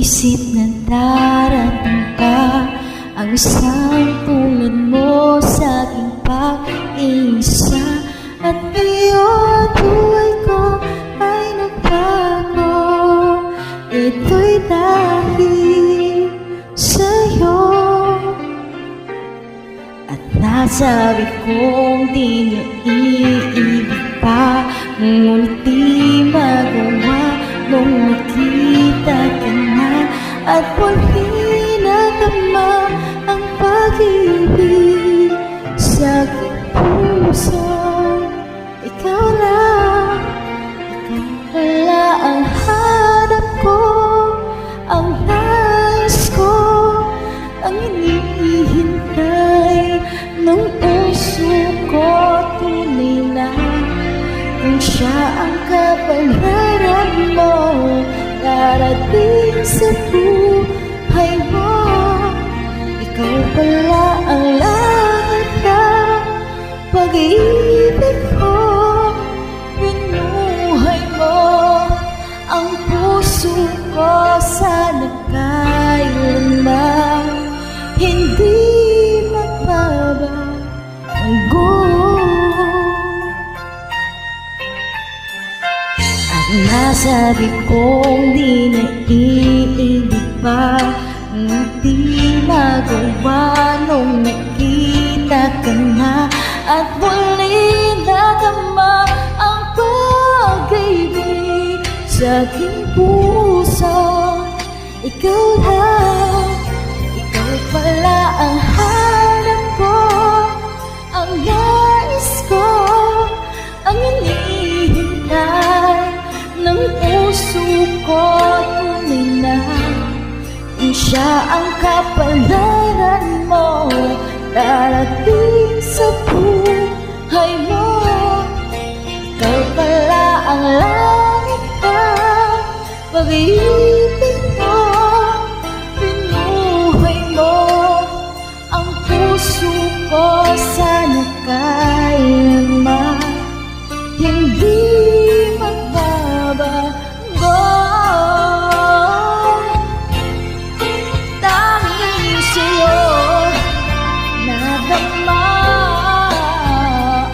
isip na darating pa ang isang tulad mo sa aking pag-iisa. At ngayon buhay ko ay nagbago. Ito'y dahil sa'yo. At nasabi kong di niya iibig pa, ngunit di magawa nung nakita ka na. At muli natama ang pag-ibig sa aking puso. Ikaw lang, ikaw pala ang hanap ko, ang nais ko, ang hinihintay ng puso ko. Tunay na kung siya ang kapalaran mo, darating sa buhay mo. Ikaw pala ang lahat ng pag-ibig ko. Binuhay mo ang puso ko, sana kailanman hindi magbabago. At nasabi kong di na iibig pa, hindi magawa nung nakita ka na. At muli natama ang pag-ibig sa aking puso. Ikaw lang, ikaw pala ang hanap ko, ang nais ko, ang hinihintay ng puso ko. Tunay na kung siya ang kapalaran mo, darating sa buhay mo. Ikaw pala ang langit na pag-ibig mo. Binuhay mo ang puso ko, sana kailanman hindi magbabago. Dahil sa'yo nadama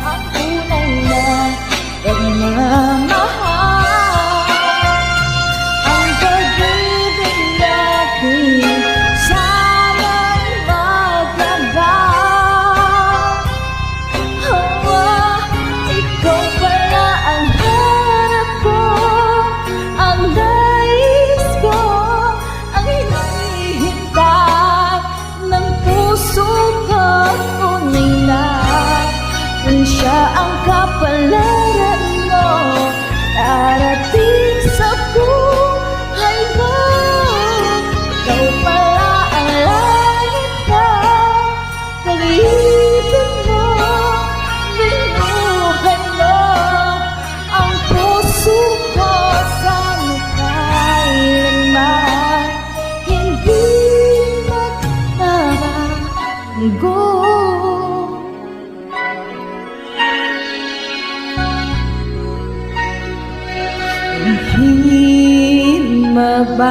ang tunay na pagmamahal. Ang pag-ibig natin sana'y maglagang. Ikaw pala ang hanap ko, ang nais ko, ang hinihintay ng puso ko. Tunay na kung siya ang kapalaran mo, darating sa buhay mo. Ikaw pala ang langit na pag-ibig mo. Binuhay mo ang puso ko, sana kailanman hindi magbabago. Hindi magbabago.